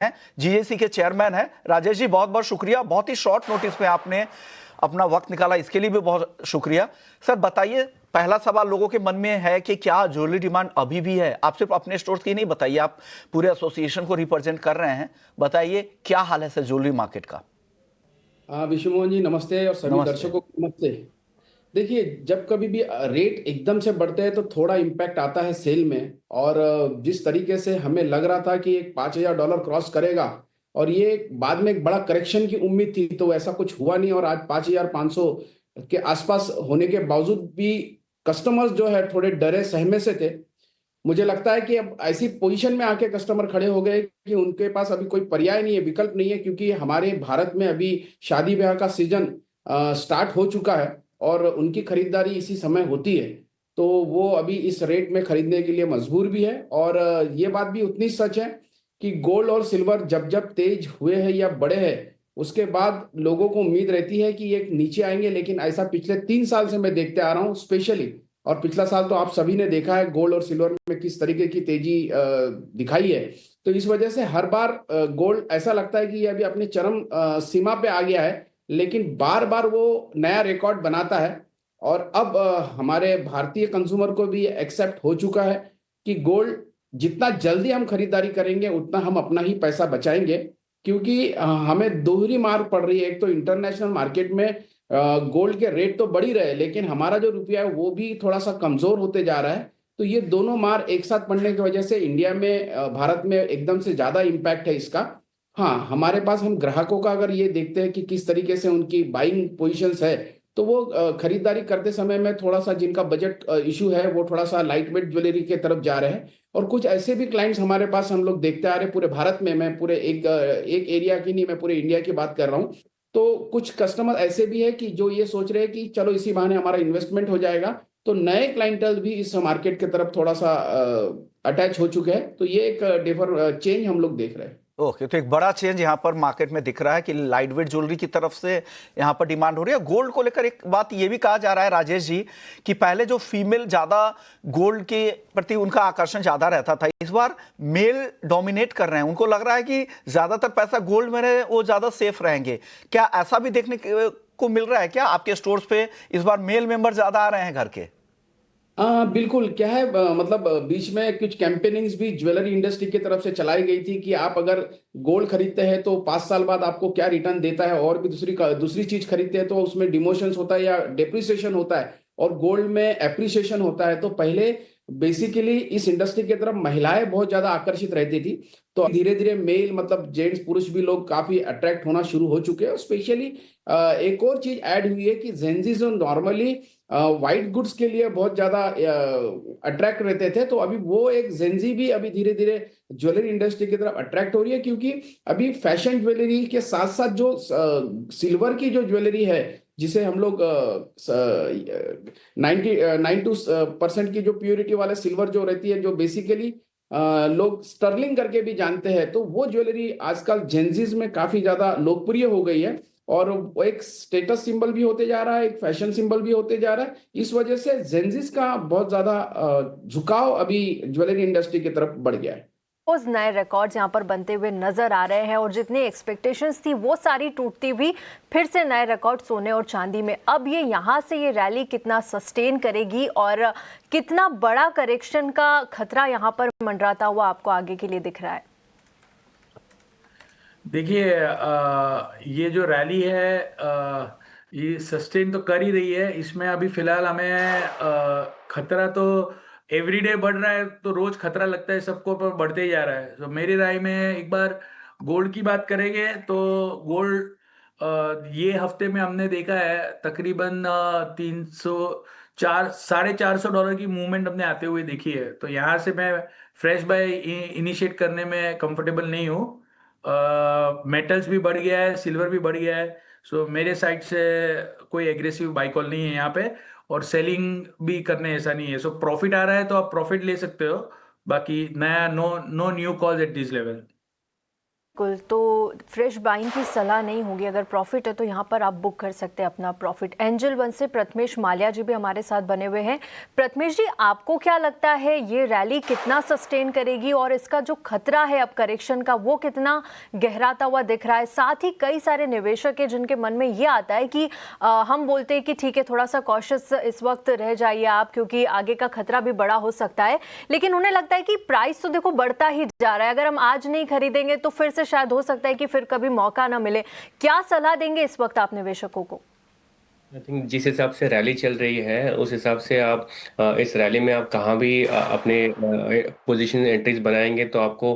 हैं, जीएसी के चेयरमैन हैं। राजेश जी, बहुत बहुत शुक्रिया, बहुत ही शॉर्ट नोटिस पे आपने अपना वक्त निकाला, इसके लिए भी बहुत शुक्रिया। सर बताइए, पहला सवाल लोगों के मन में है कि क्या ज्वेलरी डिमांड अभी भी है? आप सिर्फ अपने स्टोर की नहीं बताइए, आप पूरे एसोसिएशन को रिप्रेजेंट कर रहे हैं, बताइए क्या हाल है सर ज्वेलरी मार्केट का? विशु मोहन जी नमस्ते और सभी नमस्ते। दर्शकों को नमस्ते। देखिए, जब कभी भी रेट एकदम से बढ़ते हैं तो थोड़ा इम्पैक्ट आता है सेल में। और जिस तरीके से हमें लग रहा था कि एक $5,000 क्रॉस करेगा और ये बाद में एक बड़ा करेक्शन की उम्मीद थी, तो ऐसा कुछ हुआ नहीं और आज 5,500 के आसपास होने के बावजूद भी कस्टमर्स जो है थोड़े डरे सहमे से थे। मुझे लगता है कि अब ऐसी पोजीशन में आके कस्टमर खड़े हो गए कि उनके पास अभी कोई पर्याय नहीं है, विकल्प नहीं है, क्योंकि हमारे भारत में अभी शादी ब्याह का सीजन स्टार्ट हो चुका है और उनकी खरीदारी इसी समय होती है। तो वो अभी इस रेट में खरीदने के लिए मजबूर भी है। और ये बात भी उतनी सच है कि गोल्ड और सिल्वर जब जब तेज हुए हैं या बढ़े हैं, उसके बाद लोगों को उम्मीद रहती है कि ये नीचे आएंगे, लेकिन ऐसा पिछले 3 साल से मैं देखते आ रहा हूँ स्पेशली। और पिछला साल तो आप सभी ने देखा है गोल्ड और सिल्वर में किस तरीके की तेजी दिखाई है। तो इस वजह से हर बार गोल्ड ऐसा लगता है कि ये अभी अपनी चरम सीमा पे आ गया है, लेकिन बार बार वो नया रिकॉर्ड बनाता है। और अब हमारे भारतीय कंज्यूमर को भी एक्सेप्ट हो चुका है कि गोल्ड जितना जल्दी हम खरीदारी करेंगे उतना हम अपना ही पैसा बचाएंगे। क्योंकि हमें दोहरी मार पड़ रही है, एक तो इंटरनेशनल मार्केट में गोल्ड के रेट तो बढ़ ही रहे, लेकिन हमारा जो रुपया है वो भी थोड़ा सा कमजोर होते जा रहा है। तो ये दोनों मार एक साथ पड़ने की वजह से इंडिया में भारत में एकदम से ज्यादा इम्पैक्ट है इसका। हाँ, हमारे पास हम ग्राहकों का अगर ये देखते हैं कि किस तरीके से उनकी बाइंग पोजीशंस है, तो वो खरीदारी करते समय में थोड़ा सा जिनका बजट इशू है वो थोड़ा सा लाइट वेट ज्वेलरी के तरफ जा रहे हैं। और कुछ ऐसे भी क्लाइंट्स हमारे पास हम लोग देखते आ रहे हैं पूरे भारत में, मैं पूरे एक एरिया की नहीं, मैं पूरे इंडिया की बात कर रहा हूँ। तो कुछ कस्टमर ऐसे भी है कि जो ये सोच रहे हैं कि चलो इसी बहाने हमारा इन्वेस्टमेंट हो जाएगा। तो नए क्लाइंटल भी इस मार्केट की तरफ थोड़ा सा अटैच हो चुके हैं। तो ये एक डिफर चेंज हम लोग देख रहे हैं। ओके, तो एक बड़ा चेंज यहाँ पर मार्केट में दिख रहा है कि लाइट वेट ज्वेलरी की तरफ से यहाँ पर डिमांड हो रही है। गोल्ड को लेकर एक बात ये भी कहा जा रहा है राजेश जी, कि पहले जो फीमेल ज्यादा गोल्ड के प्रति उनका आकर्षण ज्यादा रहता था, इस बार मेल डोमिनेट कर रहे हैं। उनको लग रहा है कि ज्यादातर पैसा गोल्ड में रहे, वो ज्यादा सेफ रहेंगे। क्या ऐसा भी देखने को मिल रहा है? क्या आपके स्टोर्स पे इस बार मेल मेंबर ज्यादा आ रहे हैं घर के? हाँ बिल्कुल, क्या है मतलब बीच में कुछ कैंपेनिंग्स भी ज्वेलरी इंडस्ट्री की तरफ से चलाई गई थी कि आप अगर गोल्ड खरीदते हैं तो 5 साल बाद आपको क्या रिटर्न देता है, और भी दूसरी चीज खरीदते हैं तो उसमें डिमोशंस होता है या डेप्रिसिएशन होता है, और गोल्ड में एप्रिसिएशन होता है। तो पहले बेसिकली इस इंडस्ट्री की तरफ महिलाएं बहुत ज्यादा आकर्षित रहती थी। तो धीरे धीरे मेल मतलब जेंट्स पुरुष भी लोग काफी अट्रैक्ट होना शुरू हो चुके हैं। स्पेशली एक और चीज ऐड हुई है कि जेंजी जो नॉर्मली वाइट गुड्स के लिए बहुत ज्यादा अट्रैक्ट रहते थे, तो अभी वो एक जेंजी भी अभी धीरे धीरे ज्वेलरी इंडस्ट्री की तरफ अट्रैक्ट हो रही है। क्योंकि अभी फैशन ज्वेलरी के साथ साथ जो सिल्वर की जो ज्वेलरी है, जिसे हम लोग 92% की जो प्योरिटी वाले सिल्वर जो रहती है, जो बेसिकली लोग स्टर्लिंग करके भी जानते हैं, तो वो ज्वेलरी आजकल जेंजीज में काफी ज्यादा लोकप्रिय हो गई है। और वो एक स्टेटस सिंबल भी होते जा रहा है, एक फैशन सिंबल भी होते जा रहा है। इस वजह से जेंजिस का बहुत ज्यादा झुकाव अभी ज्वेलरी इंडस्ट्री की तरफ बढ़ गया है। रोज नए रिकॉर्ड्स यहाँ पर बनते हुए नजर आ रहे हैं और जितनी एक्सपेक्टेशंस थी वो सारी टूटती हुई फिर से नए रिकॉर्ड सोने और चांदी में। अब ये यहाँ से ये रैली कितना सस्टेन करेगी और कितना बड़ा करेक्शन का खतरा यहाँ पर मंडराता हुआ आपको आगे के लिए दिख रहा है? देखिए, ये जो रैली है ये सस्टेन तो कर ही रही है। इसमें अभी फिलहाल हमें खतरा तो एवरीडे बढ़ रहा है, तो रोज खतरा लगता है सबको, पर बढ़ते ही जा रहा है। तो मेरी राय में एक बार गोल्ड की बात करेंगे तो गोल्ड ये हफ्ते में हमने देखा है तकरीबन 300 400 $450 की मूवमेंट हमने आते हुए देखी है। तो यहाँ से मैं फ्रेश बाय इनिशिएट करने में कंफर्टेबल नहीं हूँ। मेटल्स भी बढ़ गया है, सिल्वर भी बढ़ गया है। सो मेरे साइड से कोई एग्रेसिव बाई कॉल नहीं है यहाँ पे, और सेलिंग भी करने ऐसा नहीं है। सो प्रॉफिट आ रहा है तो आप प्रॉफिट ले सकते हो, बाकी नया no no new calls at this level. बिल्कुल, तो फ्रेश बाइंग की सलाह नहीं होगी। अगर प्रॉफिट है तो यहाँ पर आप बुक कर सकते हैं अपना प्रॉफिट। एंजल वन से प्रथमेश माल्या जी भी हमारे साथ बने हुए हैं। प्रथमेश जी, आपको क्या लगता है ये रैली कितना सस्टेन करेगी और इसका जो खतरा है अब करेक्शन का वो कितना गहराता हुआ दिख रहा है? साथ ही कई सारे निवेशक है जिनके मन में ये आता है कि हम बोलते हैं कि ठीक है, थोड़ा सा कॉशियस इस वक्त रह जाइए आप, क्योंकि आगे का खतरा भी बड़ा हो सकता है, लेकिन उन्हें लगता है कि प्राइस तो देखो बढ़ता ही जा रहा है, अगर हम आज नहीं खरीदेंगे तो फिर से शायद हो सकता है कि फिर कभी मौका ना मिले। क्या सलाह देंगे इस वक्त आप निवेशकों को? आई थिंक जिस हिसाब से रैली चल रही है उस हिसाब से आप इस रैली में आप कहाँ भी अपने पोजीशन एंट्रीज बनाएंगे तो आपको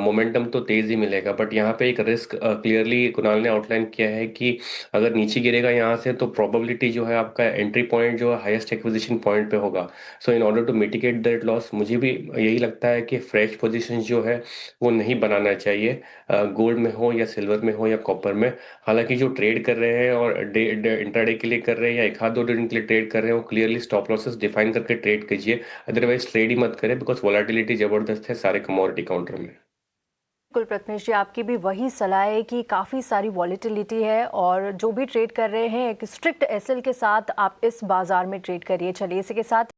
मोमेंटम तो तेज ही मिलेगा। बट यहाँ पे एक रिस्क क्लियरली कुणाल ने आउटलाइन किया है कि अगर नीचे गिरेगा यहाँ से तो प्रोबेबिलिटी जो है आपका एंट्री पॉइंट जो है हाईएस्ट एक्विजिशन पॉइंट पे होगा। So in order to mitigate that loss मुझे भी यही लगता है कि फ्रेश पोजिशन जो है वो नहीं बनाना चाहिए, गोल्ड में हो या सिल्वर में हो या कॉपर में। हालांकि जो ट्रेड कर रहे हैं और इंट्राडे के लिए कर रहे हैं या एक आध दो दिन के लिए ट्रेड कर रहे हैं वो क्लियरली स्टॉप लॉसेस डिफाइन करके ट्रेड कीजिए, अदरवाइज ट्रेड ही मत करें बिकॉज वोलेटिलिटी जबरदस्त है सारे कमोडिटी काउंटर में। बिल्कुल प्रथमेश जी, आपकी भी वही सलाह है कि काफ़ी सारी वॉलेटिलिटी है और जो भी ट्रेड कर रहे हैं एक स्ट्रिक्ट एसएल के साथ आप इस बाजार में ट्रेड करिए। चलिए इसी के साथ